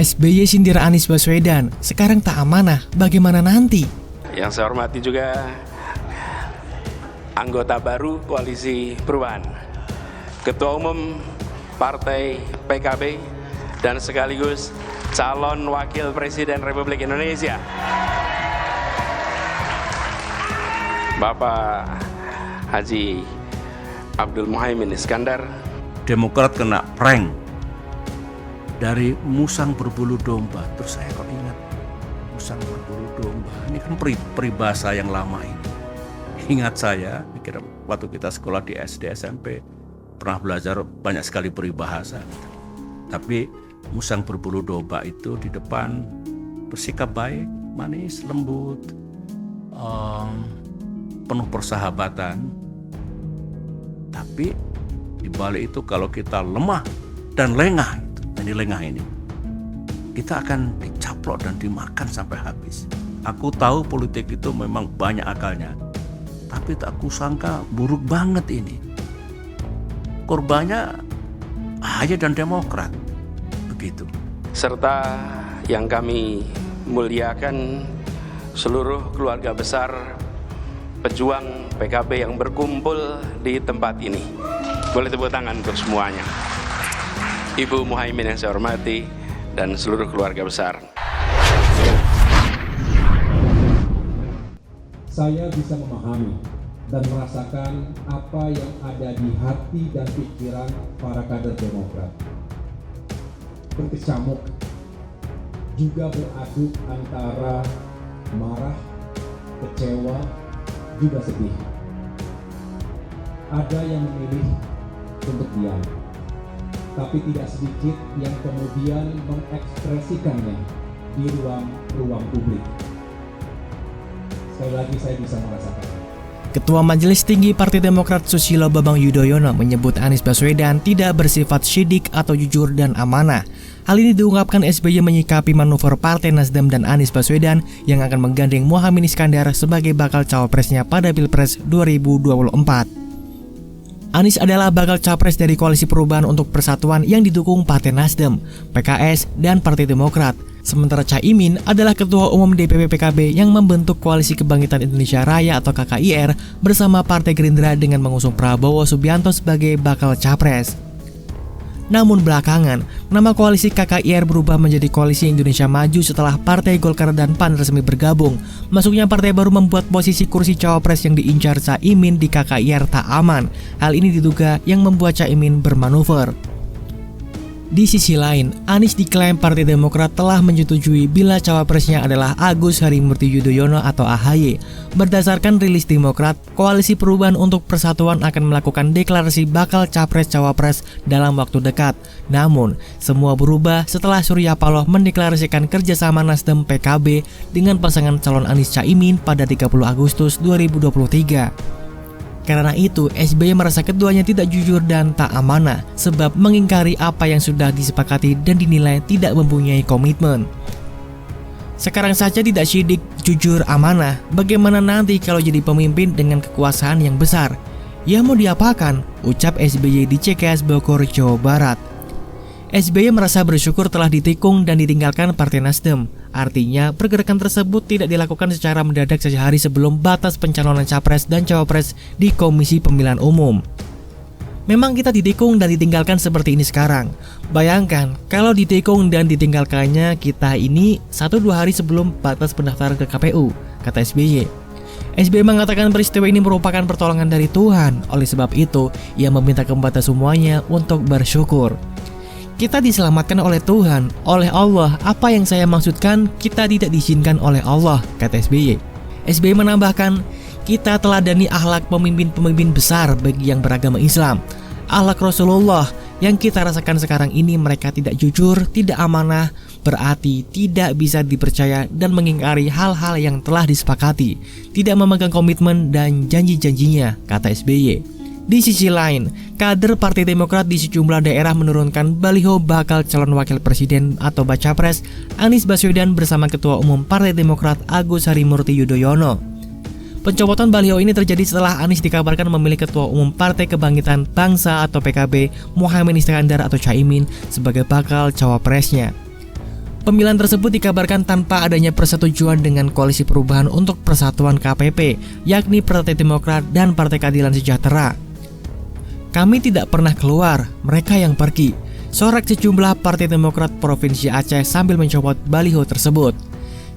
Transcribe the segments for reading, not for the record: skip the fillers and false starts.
SBY sindir Anies Baswedan, sekarang tak amanah, bagaimana nanti? Yang saya hormati juga anggota baru Koalisi Perubahan, Ketua Umum Partai PKB, dan sekaligus calon Wakil Presiden Republik Indonesia, Bapak Haji Abdul Muhaimin Iskandar. Demokrat kena prank dari musang berbulu domba. Terus saya kok ingat musang berbulu domba. Ini kan peribahasa yang lama ini. Ingat saya, kira waktu kita sekolah di SD, SMP pernah belajar banyak sekali peribahasa. Tapi musang berbulu domba itu di depan bersikap baik, manis, lembut, penuh persahabatan. Tapi di balik itu kalau kita lemah dan lengah, ini kita akan dicaplok dan dimakan sampai habis. Aku tahu politik itu memang banyak akalnya, tapi tak kusangka buruk banget ini. Korbannya AHY dan Demokrat, begitu. Serta yang kami muliakan seluruh keluarga besar pejuang PKB yang berkumpul di tempat ini. Boleh tepuk tangan untuk semuanya. Ibu Muhaimin yang saya hormati dan seluruh keluarga besar. Saya bisa memahami dan merasakan apa yang ada di hati dan pikiran para kader Demokrat. Berkecamuk, juga beraduk antara marah, kecewa, juga sedih. Ada yang memilih untuk diam, tapi tidak sedikit yang kemudian mengekspresikannya di ruang publik. Sekali lagi saya bisa merasakan. Ketua Majelis Tinggi Partai Demokrat Susilo Bambang Yudhoyono menyebut Anies Baswedan tidak bersifat syidik atau jujur dan amanah. Hal ini diungkapkan SBY menyikapi manuver Partai Nasdem dan Anies Baswedan yang akan menggandeng Muhaimin Iskandar sebagai bakal cawapresnya pada Pilpres 2024. Anies adalah bakal capres dari Koalisi Perubahan untuk Persatuan yang didukung Partai Nasdem, PKS, dan Partai Demokrat. Sementara Caimin adalah Ketua Umum DPP PKB yang membentuk Koalisi Kebangkitan Indonesia Raya atau KKIR bersama Partai Gerindra dengan mengusung Prabowo Subianto sebagai bakal capres. Namun belakangan, nama koalisi KKIR berubah menjadi Koalisi Indonesia Maju setelah Partai Golkar dan PAN resmi bergabung. Masuknya partai baru membuat posisi kursi cawapres yang diincar Caimin di KKIR tak aman. Hal ini diduga yang membuat Caimin bermanuver. Di sisi lain, Anies diklaim Partai Demokrat telah menyetujui bila cawapresnya adalah Agus Harimurti Yudhoyono atau AHY. Berdasarkan rilis Demokrat, Koalisi Perubahan untuk Persatuan akan melakukan deklarasi bakal capres-cawapres dalam waktu dekat. Namun, semua berubah setelah Surya Paloh mendeklarasikan kerjasama Nasdem PKB dengan pasangan calon Anies Caimin pada 30 Agustus 2023. Karena itu, SBY merasa keduanya tidak jujur dan tak amanah sebab mengingkari apa yang sudah disepakati dan dinilai tidak mempunyai komitmen. Sekarang saja tidak syidik, jujur, amanah. Bagaimana nanti kalau jadi pemimpin dengan kekuasaan yang besar? Ya mau diapakan? Ucap SBY di CKS Bogor, Jawa Barat. SBY merasa bersyukur telah ditikung dan ditinggalkan Partai Nasdem. Artinya, pergerakan tersebut tidak dilakukan secara mendadak sehari sebelum batas pencalonan capres dan cawapres di Komisi Pemilihan Umum. Memang kita ditikung dan ditinggalkan seperti ini sekarang. Bayangkan, kalau ditikung dan ditinggalkannya kita ini 1-2 hari sebelum batas pendaftaran ke KPU, kata SBY. SBY mengatakan peristiwa ini merupakan pertolongan dari Tuhan. Oleh sebab itu, ia meminta kepada semuanya untuk bersyukur. Kita diselamatkan oleh Tuhan, oleh Allah. Apa yang saya maksudkan, kita tidak diizinkan oleh Allah, kata SBY. SBY menambahkan, kita teladani akhlak pemimpin-pemimpin besar bagi yang beragama Islam. Akhlak Rasulullah yang kita rasakan sekarang ini, mereka tidak jujur, tidak amanah, berarti tidak bisa dipercaya dan mengingkari hal-hal yang telah disepakati, tidak memegang komitmen dan janji-janjinya, kata SBY. Di sisi lain, kader Partai Demokrat di sejumlah daerah menurunkan baliho bakal calon wakil presiden atau bacapres Anies Baswedan bersama Ketua Umum Partai Demokrat Agus Harimurti Yudhoyono. Pencopotan baliho ini terjadi setelah Anies dikabarkan memilih Ketua Umum Partai Kebangkitan Bangsa atau PKB Muhaimin Iskandar atau Caimin sebagai bakal cawapresnya. Pemilihan tersebut dikabarkan tanpa adanya persetujuan dengan Koalisi Perubahan untuk Persatuan KPP, yakni Partai Demokrat dan Partai Keadilan Sejahtera. Kami tidak pernah keluar, mereka yang pergi, sorak sejumlah Partai Demokrat Provinsi Aceh sambil mencopot baliho tersebut.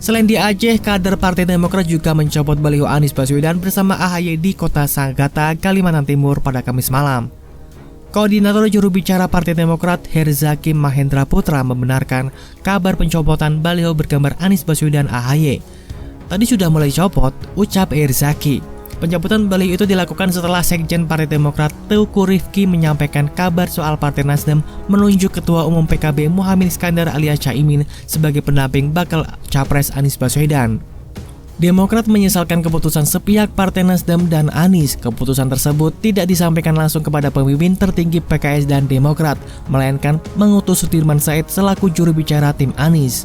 Selain di Aceh, kader Partai Demokrat juga mencopot baliho Anies Baswedan bersama AHY di Kota Sangatta, Kalimantan Timur pada Kamis malam. Koordinator juru bicara Partai Demokrat Herzaki Mahendra Putra membenarkan kabar pencopotan baliho bergambar Anies Baswedan AHY. Tadi sudah mulai copot, ucap Herzaki. Pencabutan baliho itu dilakukan setelah Sekjen Partai Demokrat Teuku Rifki menyampaikan kabar soal Partai Nasdem menunjuk Ketua Umum PKB Muhaimin Iskandar alias Caimin sebagai pendamping bakal Capres Anies Baswedan. Demokrat menyesalkan keputusan sepihak Partai Nasdem dan Anies. Keputusan tersebut tidak disampaikan langsung kepada pemimpin tertinggi PKS dan Demokrat, melainkan mengutus Sudirman Said selaku juru bicara tim Anies.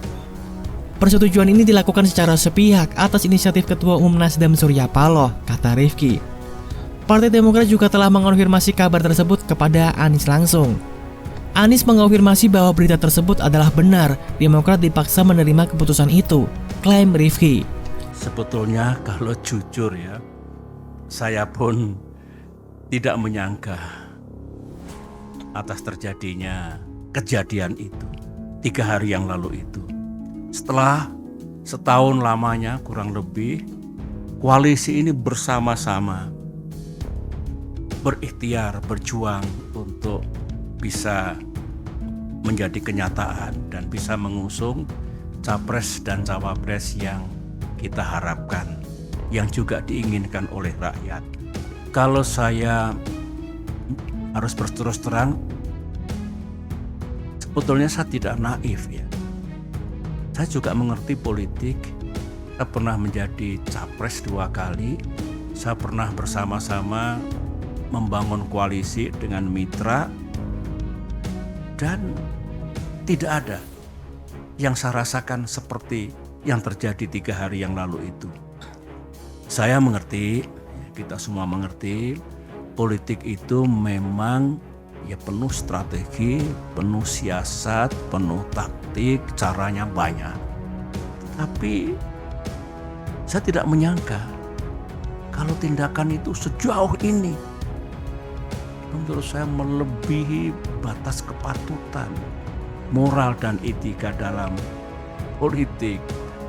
Persetujuan ini dilakukan secara sepihak atas inisiatif Ketua Umum Nasdem Surya Paloh, kata Rifki. Partai Demokrat juga telah mengonfirmasi kabar tersebut kepada Anies langsung. Anies mengonfirmasi bahwa berita tersebut adalah benar. Demokrat dipaksa menerima keputusan itu, klaim Rifki. Sebetulnya kalau jujur ya, saya pun tidak menyangka atas terjadinya kejadian itu 3 hari yang lalu itu. Setelah setahun lamanya kurang lebih, koalisi ini bersama-sama berikhtiar, berjuang untuk bisa menjadi kenyataan dan bisa mengusung capres dan cawapres yang kita harapkan, yang juga diinginkan oleh rakyat. Kalau saya harus berterus terang, sebetulnya saya tidak naif ya. Saya juga mengerti politik. Saya pernah menjadi capres 2 kali. Saya pernah bersama-sama membangun koalisi dengan mitra, dan tidak ada yang saya rasakan seperti yang terjadi 3 hari yang lalu itu. Saya mengerti, kita semua mengerti, politik itu memang ya penuh strategi, penuh siasat, penuh taktik, caranya banyak. Tapi saya tidak menyangka kalau tindakan itu sejauh ini, menurut saya melebihi batas kepatutan, moral dan etika dalam politik.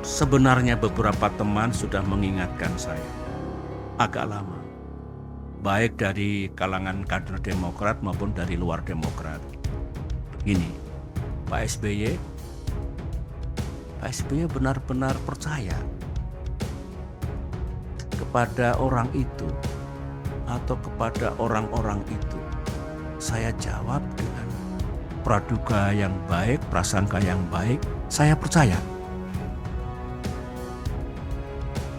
Sebenarnya beberapa teman sudah mengingatkan saya agak lama, baik dari kalangan kader Demokrat maupun dari luar Demokrat. Begini, Pak SBY benar-benar percaya kepada orang itu atau kepada orang-orang itu. Saya jawab dengan praduga yang baik, prasangka yang baik, saya percaya.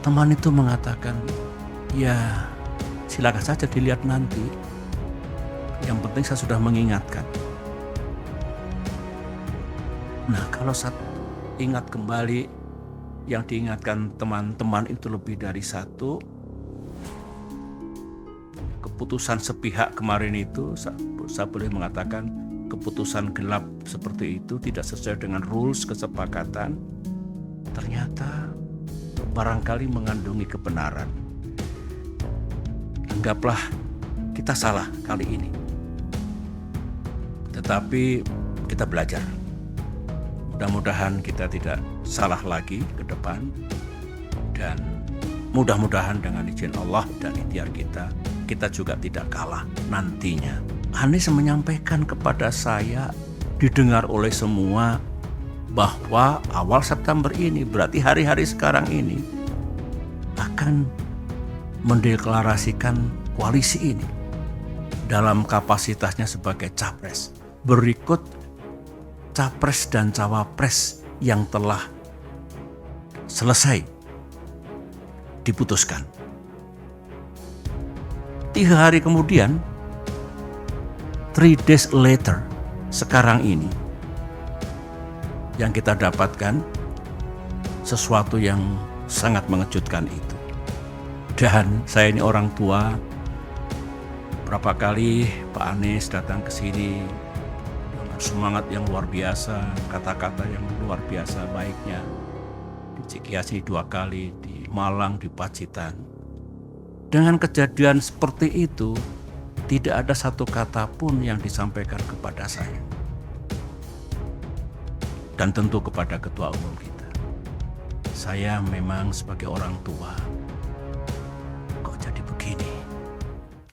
Teman itu mengatakan, ya silakan saja dilihat nanti. Yang penting saya sudah mengingatkan. Nah, kalau saya ingat kembali, yang diingatkan teman-teman itu lebih dari 1. Keputusan sepihak kemarin itu, saya boleh mengatakan keputusan gelap seperti itu tidak sesuai dengan rules kesepakatan. Ternyata barangkali mengandungi kebenaran. Anggaplah kita salah kali ini, tetapi kita belajar. Mudah-mudahan kita tidak salah lagi ke depan, dan mudah-mudahan dengan izin Allah dan ikhtiar kita juga tidak kalah nantinya. Anies menyampaikan kepada saya, didengar oleh semua, bahwa awal September ini, berarti hari-hari sekarang ini, akan mendeklarasikan koalisi ini dalam kapasitasnya sebagai capres. Berikut capres dan cawapres yang telah selesai diputuskan. 3 hari kemudian, 3 days later, sekarang ini, yang kita dapatkan sesuatu yang sangat mengejutkan itu. Dan saya ini orang tua, berapa kali Pak Anies datang ke sini dengan semangat yang luar biasa, kata-kata yang luar biasa baiknya. Di Cikiasi 2 kali, di Malang, di Pacitan. Dengan kejadian seperti itu, tidak ada satu kata pun yang disampaikan kepada saya. Dan tentu kepada ketua umum kita. Saya memang sebagai orang tua